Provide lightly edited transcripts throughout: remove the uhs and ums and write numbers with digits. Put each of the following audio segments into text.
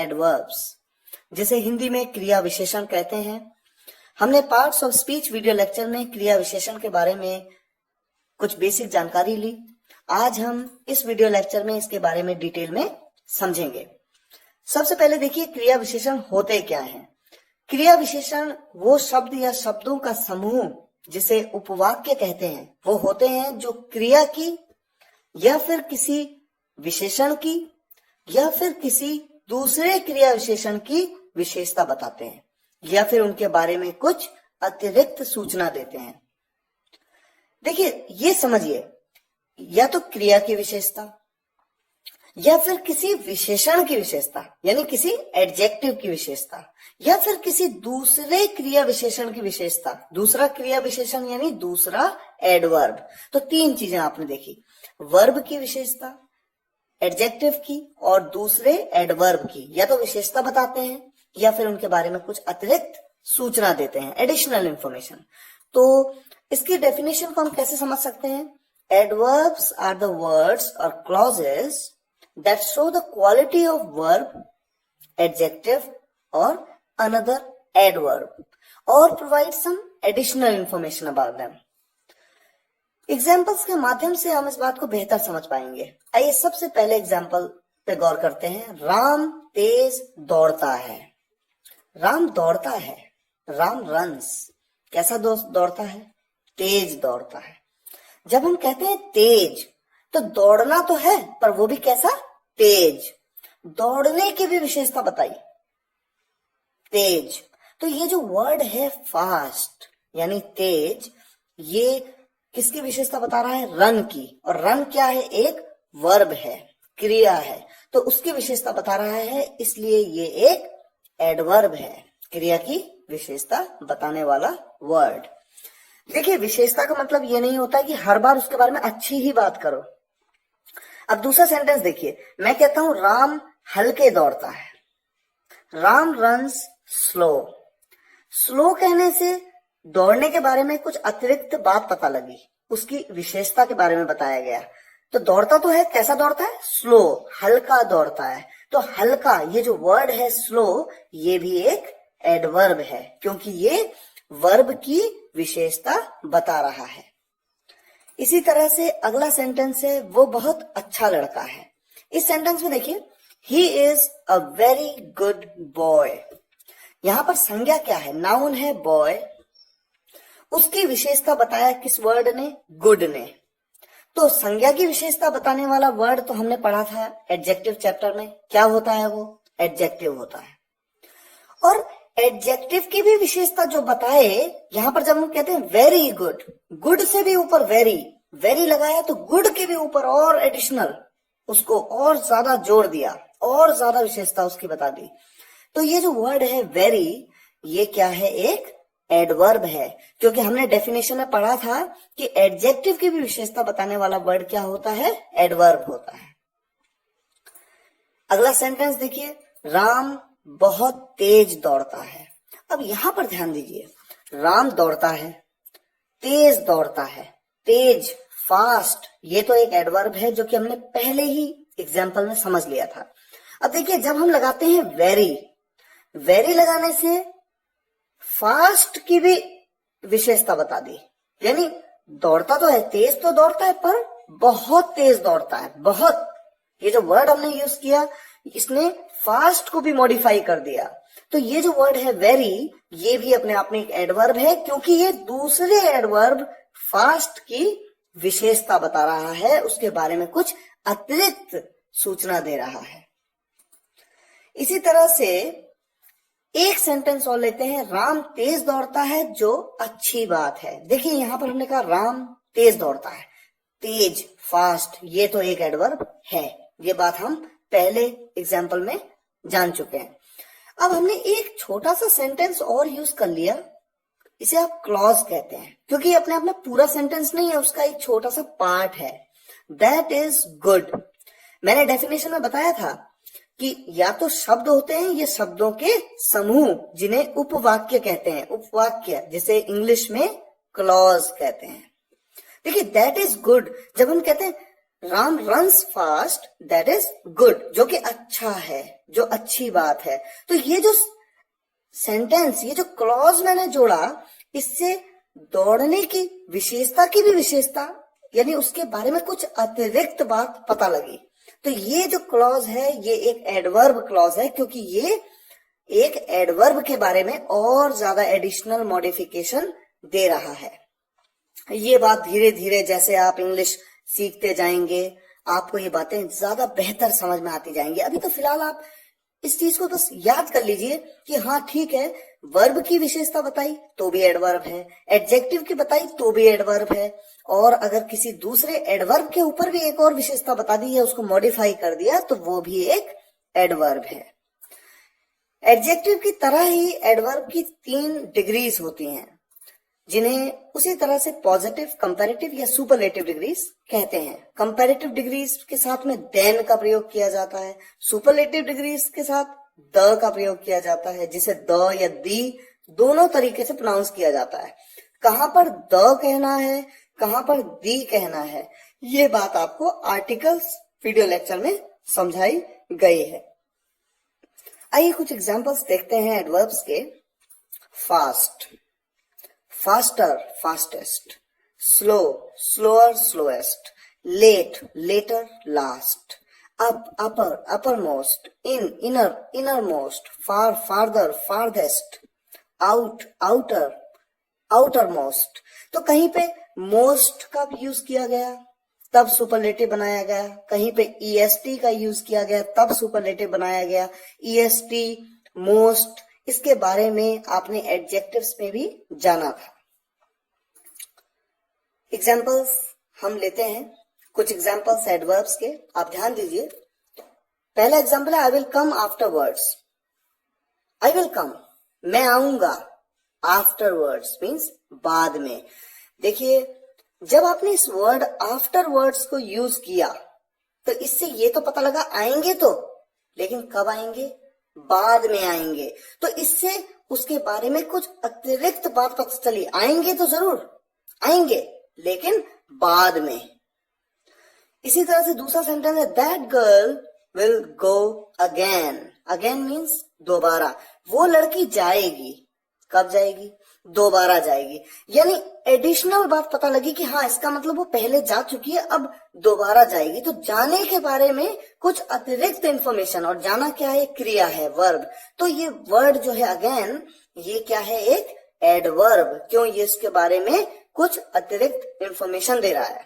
Adverbs, जिसे हिंदी में क्रिया विशेषण कहते हैं। हमने parts of speech video lecture में क्रिया विशेषण के बारे में कुछ बेसिक जानकारी ली। आज हम इस वीडियो लेक्चर में इसके बारे में डिटेल में समझेंगे। सबसे पहले देखिए क्रिया विशेषण होते क्या हैं। क्रिया विशेषण वो शब्द या शब्दों का समूह जिसे उपवाक्य कहते हैं, वो होते हैं जो क्रिया की या फिर किसी विशेषण की या फिर किसी दूसरे क्रिया विशेषण की विशेषता बताते हैं या फिर उनके बारे में कुछ अतिरिक्त सूचना देते हैं। देखिए ये समझिए, या तो क्रिया की विशेषता या फिर किसी विशेषण की विशेषता यानी किसी एडजेक्टिव की विशेषता या फिर किसी दूसरे क्रिया विशेषण की विशेषता। दूसरा क्रिया विशेषण यानी दूसरा एडवर्ब। तो तीन चीजें आपने देखी, वर्ब की विशेषता, एडजेक्टिव की और दूसरे एडवर्ब की। या तो विशेषता बताते हैं या फिर उनके बारे में कुछ अतिरिक्त सूचना देते हैं, एडिशनल इंफॉर्मेशन। तो इसकी डेफिनेशन को हम कैसे समझ सकते हैं? एडवर्ब्स आर द वर्ड्स और clauses that show the quality of verb, adjective or another adverb or provide some additional information about them. Examples के माध्यम से हम इस बात को बेहतर समझ पाएंगे। आइए सबसे पहले एग्जाम्पल पे गौर करते हैं। राम तेज दौड़ता है। राम दौड़ता है, राम रन्स। कैसा दौड़ता है? तेज दौड़ता है। जब हम कहते हैं तेज, तो दौड़ना तो है पर वो भी कैसा? तेज। दौड़ने की भी विशेषता बताई, तेज। तो ये जो वर्ड है फास्ट यानी तेज, ये किसकी विशेषता बता रहा है? रन की। और रन क्या है? एक वर्ब है, क्रिया है, तो उसकी विशेषता बता रहा है, इसलिए ये एक एडवर्ब है, क्रिया की विशेषता बताने वाला वर्ड। देखिए विशेषता का मतलब ये नहीं होता कि हर बार उसके बारे में अच्छी ही बात करो। अब दूसरा सेंटेंस देखिए, मैं कहता हूं राम हल्के दौड़ता है। Ram runs slow. स्लो कहने से दौड़ने के बारे में कुछ अतिरिक्त बात पता लगी, उसकी विशेषता के बारे में बताया गया। तो दौड़ता तो है, कैसा दौड़ता है? स्लो, हल्का दौड़ता है। तो हल्का, ये जो वर्ड है स्लो, ये भी एक एडवर्ब है क्योंकि ये वर्ब की विशेषता बता रहा है। इसी तरह से अगला सेंटेंस है, वो बहुत अच्छा लड़का है। इस सेंटेंस में देखिए, he is a very good boy. यहां पर संज्ञा क्या है? नाउन है बॉय। उसकी विशेषता बताया किस वर्ड ने? गुड ने। तो संज्ञा की विशेषता बताने वाला वर्ड तो हमने पढ़ा था एडजेक्टिव चैप्टर में। क्या होता है वो? एडजेक्टिव होता है। और एडजेक्टिव की भी विशेषता जो बताए, यहां पर जब हम कहते हैं वेरी गुड, गुड से भी ऊपर वेरी, वेरी लगाया तो गुड के भी ऊपर और एडिशनल, उसको और ज्यादा जोड़ दिया, और ज्यादा विशेषता उसकी बता दी। तो ये जो वर्ड है वेरी, ये क्या है? एक एडवर्ब है, क्योंकि हमने डेफिनेशन में पढ़ा था कि एडजेक्टिव की भी विशेषता बताने वाला वर्ड क्या होता है? एडवर्ब होता है। अगला सेंटेंस देखिए, राम बहुत तेज दौड़ता है। अब यहां पर ध्यान दीजिए, राम दौड़ता है, तेज दौड़ता है, तेज, फास्ट, ये तो एक एडवर्ब है जो कि हमने पहले ही एग्जाम्पल में समझ लिया था। अब देखिए जब हम लगाते हैं वेरी, वेरी लगाने से फास्ट की भी विशेषता बता दी, यानी दौड़ता तो है, तेज तो दौड़ता है पर बहुत तेज दौड़ता है। बहुत, ये जो वर्ड हमने यूज किया, इसने फास्ट को भी मॉडिफाई कर दिया। तो ये जो वर्ड है वेरी, ये भी अपने आप में एक एडवर्ब है क्योंकि ये दूसरे एडवर्ब फास्ट की विशेषता बता रहा है, उसके बारे में कुछ अतिरिक्त सूचना दे रहा है। इसी तरह से एक सेंटेंस और लेते हैं, राम तेज दौड़ता है, जो अच्छी बात है। देखिए यहां पर हमने कहा राम तेज दौड़ता है, तेज, फास्ट, ये तो एक एडवर्ब है। ये बात हम पहले एग्जाम्पल में जान चुके हैं। अब हमने एक छोटा सा सेंटेंस और यूज कर लिया, इसे आप क्लॉज कहते हैं, क्योंकि अपने आप में पूरा सेंटेंस नहीं है, उसका एक छोटा सा पार्ट है। That is good. मैंने डेफिनेशन में बताया था कि या तो शब्द होते हैं ये शब्दों के समूह, जिन्हें उपवाक्य कहते हैं, उपवाक्य, जिसे इंग्लिश में क्लॉज कहते हैं। देखिए दैट इज गुड, जब हम कहते हैं Ram runs fast, that is good, जो कि अच्छा है, जो अच्छी बात है। तो ये जो सेंटेंस, ये जो क्लॉज मैंने जोड़ा, इससे दौड़ने की विशेषता की भी विशेषता, यानी उसके बारे में कुछ अतिरिक्त बात पता लगी। तो ये जो क्लॉज है ये एक एडवर्ब क्लॉज है, क्योंकि ये एक एडवर्ब के बारे में और ज्यादा एडिशनल मॉडिफिकेशन दे रहा है। ये बात धीरे धीरे जैसे आप इंग्लिश सीखते जाएंगे, आपको ये बातें ज्यादा बेहतर समझ में आती जाएंगी। अभी तो फिलहाल आप इस चीज को बस याद कर लीजिए कि हाँ ठीक है, वर्ब की विशेषता बताई तो भी एडवर्ब है, एडजेक्टिव की बताई तो भी एडवर्ब है, और अगर किसी दूसरे एडवर्ब के ऊपर भी एक और विशेषता बता दी है, उसको मॉडिफाई कर दिया, तो वो भी एक एडवर्ब है। एडजेक्टिव की तरह ही एडवर्ब की 3 डिग्रीज होती हैं, जिन्हें उसी तरह से पॉजिटिव, कंपैरेटिव या सुपरलेटिव डिग्रीज कहते हैं। कंपैरेटिव डिग्रीज के साथ में देन का प्रयोग किया जाता है, सुपरलेटिव डिग्रीज के साथ द का प्रयोग किया जाता है, जिसे द या दी दोनों तरीके से प्रोनाउंस किया जाता है। कहां पर द कहना है, कहां पर दी कहना है, ये बात आपको आर्टिकल्स वीडियो लेक्चर में समझाई गई है। आइए कुछ एग्जांपल्स देखते हैं एडवर्ब्स के। Fast, faster, fastest, slow, slower, slowest, late, later, last, up, upper, uppermost, in, inner, innermost, far, farther, farthest, out, outer, outermost। तो कहीं पे most का यूज किया गया तब सुपरलेटिव बनाया गया, कहीं पे est का यूज किया गया तब सुपरलेटिव बनाया गया। est, most, इसके बारे में आपने एडजेक्टिव्स में भी जाना था। एग्जाम्पल्स हम लेते हैं, कुछ एग्जाम्पल्स एडवर्ब्स के, आप ध्यान दीजिए। पहला एग्जाम्पल है I will come afterwards. I will come, मैं आऊंगा, आफ्टरवर्ड्स मीन्स बाद में। देखिए, जब आपने इस वर्ड आफ्टरवर्ड्स को यूज किया तो इससे ये तो पता लगा आएंगे तो, लेकिन कब आएंगे? बाद में आएंगे। तो इससे उसके बारे में कुछ अतिरिक्त बात पता चली। आएंगे तो जरूर आएंगे, लेकिन बाद में। इसी तरह से दूसरा सेंटेंस है that girl will go again. Again means दोबारा। वो लड़की जाएगी। कब जाएगी? दोबारा जाएगी। यानी एडिशनल बात पता लगी कि हाँ, इसका मतलब वो पहले जा चुकी है, अब दोबारा जाएगी। तो जाने के बारे में कुछ अतिरिक्त इंफॉर्मेशन, और जाना क्या है? क्रिया है, वर्ब। तो ये वर्ड जो है अगेन, ये क्या है? एक एडवर्ब। क्यों? ये इसके बारे में कुछ अतिरिक्त इंफॉर्मेशन दे रहा है।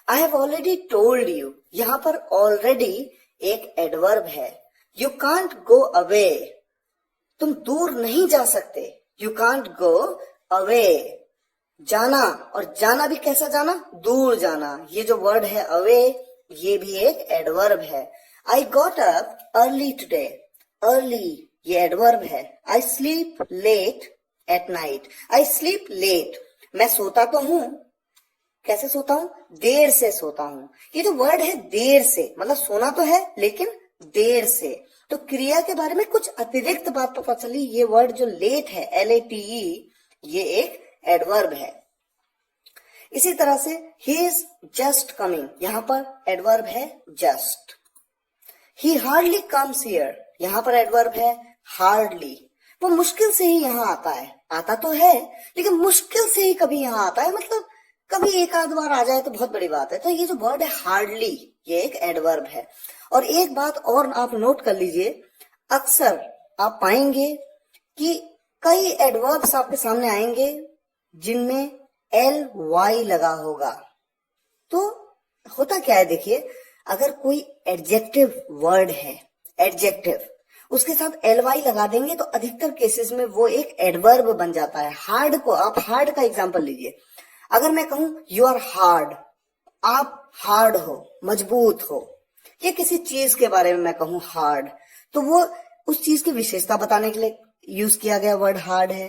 I have already told you, यहां पर ऑलरेडी एक एडवर्ब है। यू कांट गो अवे, तुम दूर नहीं जा सकते। यू कांट गो अवे, जाना, और जाना भी कैसा जाना? दूर जाना। ये जो वर्ड है अवे, ये भी एक एडवर्ब है। I got up early today, early ये एडवर्ब है। I sleep late at night, I sleep late, मैं सोता तो हूं, कैसे सोता हूं? देर से सोता हूं। ये जो वर्ड है देर से, मतलब सोना तो है लेकिन देर से। तो क्रिया के बारे में कुछ अतिरिक्त बात पता चली। ये वर्ड जो लेट है, LATE, ये एक एडवर्ब है। इसी तरह से ही इज जस्ट कमिंग, यहां पर एडवर्ब है just. He hardly comes here, यहां पर एडवर्ब है हार्डली। वो मुश्किल से ही यहाँ आता है। आता तो है लेकिन मुश्किल से ही कभी यहाँ आता है, मतलब कभी एक आध बार आ जाए तो बहुत बड़ी बात है। तो ये जो वर्ड है हार्डली, ये एक एडवर्ब है। और एक बात और आप नोट कर लीजिए, अक्सर आप पाएंगे कि कई एडवर्ब्स आपके सामने आएंगे जिनमें LY लगा होगा। तो होता क्या है, देखिए, अगर कोई एडजेक्टिव वर्ड है, एडजेक्टिव, उसके साथ LY लगा देंगे तो अधिकतर केसेस में वो एक एडवर्ब बन जाता है। हार्ड को, आप हार्ड का एग्जांपल लीजिए। अगर मैं कहूं यू आर हार्ड, आप हार्ड हो, मजबूत हो, या किसी चीज के बारे में मैं कहूं हार्ड, तो वो उस चीज की विशेषता बताने के लिए यूज किया गया वर्ड हार्ड है।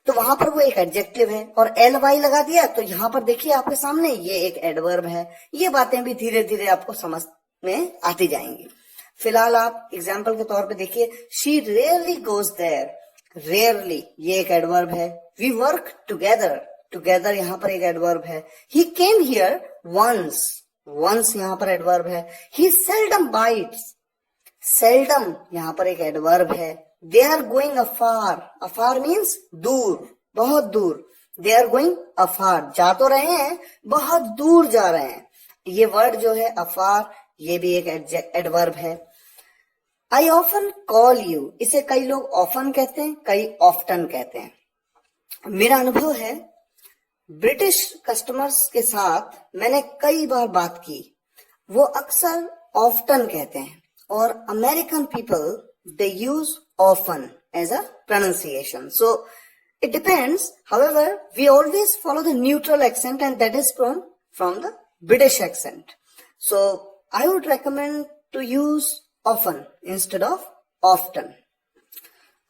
तो वहां पर वो एक एडजेक्टिव है, और LY लगा दिया तो यहां पर देखिए आपके सामने ये एक एडवर्ब है। ये बातें भी धीरे धीरे आपको समझ में आती जाएंगी। फिलहाल आप एग्जाम्पल के तौर पे देखिए, she rarely goes there, rarely ये एक एडवर्ब है। वी वर्क टुगेदर, टुगेदर यहां पर एक एडवर्ब है। ही केम हियर वंस, वंस यहाँ पर एडवर्ब है। ही सेल्डम बाइट्स, सेल्डम यहाँ पर एक एडवर्ब है। They are going afar, afar means दूर, बहुत दूर। दे आर गोइंग अफार, जा तो रहे हैं, बहुत दूर जा रहे हैं। ये वर्ड जो है अफार, ये भी एक एडवर्ब है। आई ऑफन कॉल यू, इसे कई लोग ऑफन कहते हैं, कई ऑफ्टन कहते हैं। मेरा अनुभव है, ब्रिटिश कस्टमर्स के साथ मैंने कई बार बात की, वो अक्सर ऑफ्टन कहते हैं, और American people they use often as a pronunciation. So it depends. However, we always follow the neutral accent, and that is from the British accent. So I would recommend to use often instead of often.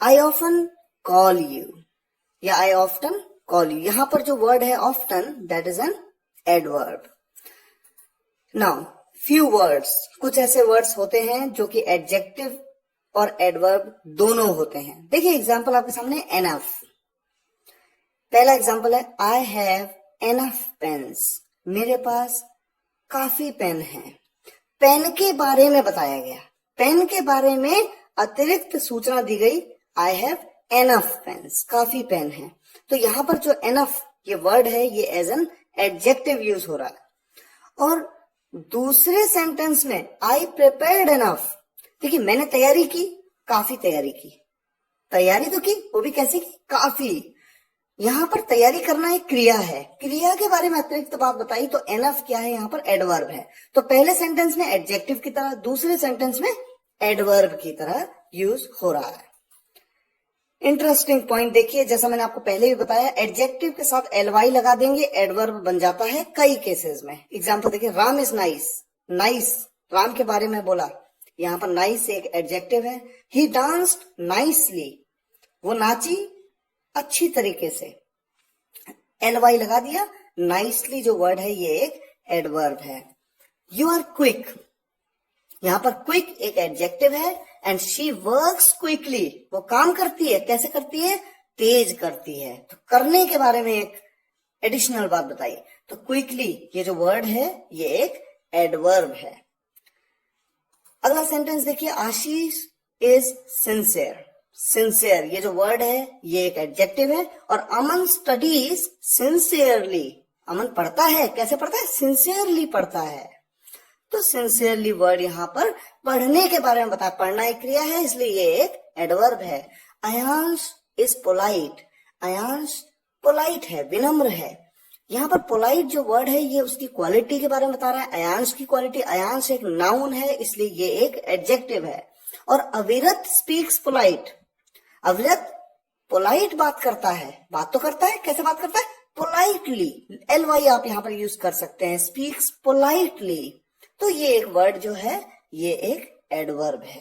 I often call you, या I often call you. यहां पर जो word है often, that is an adverb. Now few words, कुछ ऐसे words होते हैं जो कि एडजेक्टिव और एडवर्ब दोनों होते हैं। देखिए एग्जाम्पल आपके सामने, एनफ। पहला एग्जाम्पल है, आई हैव एनफ पेन्स, मेरे पास काफी पेन है। पेन के बारे में बताया गया, पेन के बारे में अतिरिक्त सूचना दी गई, आई हैव एनफ पेन्स, काफी पेन है। तो यहां पर जो एनफ ये वर्ड है, ये एज एन एडजेक्टिव यूज हो रहा है। और दूसरे सेंटेंस में, आई प्रिपेयर्ड एनफ, देखिए मैंने तैयारी की, काफी तैयारी की, तैयारी तो की, वो भी कैसे की, काफी। यहां पर तैयारी करना एक क्रिया है, क्रिया के बारे में अतिरिक्त बात बताई, तो एनफ क्या है, यहां पर एडवर्ब है। तो पहले सेंटेंस में एडजेक्टिव की तरह, दूसरे सेंटेंस में एडवर्ब की तरह यूज हो रहा है। इंटरेस्टिंग पॉइंट देखिए, जैसा मैंने आपको पहले भी बताया, एडजेक्टिव के साथ एलवाई लगा देंगे, एडवर्ब बन जाता है कई केसेस में। एग्जाम्पल देखिए, Ram is nice, nice Ram के बारे में बोला, यहाँ पर नाइस एक एडजेक्टिव है। ही डांस्ड नाइसली, वो नाची अच्छी तरीके से, एलवाई लगा दिया। नाइसली जो वर्ड है ये एक एडवर्ब है। यू आर क्विक, यहां पर क्विक एक एडजेक्टिव है। एंड शी वर्क्स क्विकली, वो काम करती है, कैसे करती है, तेज करती है। तो करने के बारे में एक एडिशनल बात बताई। तो क्विकली ये जो वर्ड है ये एक एडवर्ब है। अगला सेंटेंस देखिए, आशीष इज सिंसियर, सिंसियर ये जो वर्ड है ये एक एडजेक्टिव है। और अमन स्टडीज सिंसियरली, अमन पढ़ता है, कैसे पढ़ता है, सिंसियरली पढ़ता है। तो सिंसियरली वर्ड यहाँ पर पढ़ने के बारे में बताया, पढ़ना एक क्रिया है, इसलिए ये एक एडवर्ब है। Ayansh is polite, Ayansh polite है, विनम्र है। यहाँ पर पोलाइट जो वर्ड है ये उसकी क्वालिटी के बारे में बता रहा है, अयांश की क्वालिटी। अयांश एक नाउन है, इसलिए ये एक एडजेक्टिव है। और अविरत स्पीक्स पोलाइट, अविरत पोलाइट बात करता है, बात तो करता है, कैसे बात करता है, पोलाइटली, एलवाई आप यहाँ पर यूज कर सकते हैं, स्पीक्स पोलाइटली। तो ये एक वर्ड जो है ये एक एडवर्ब है।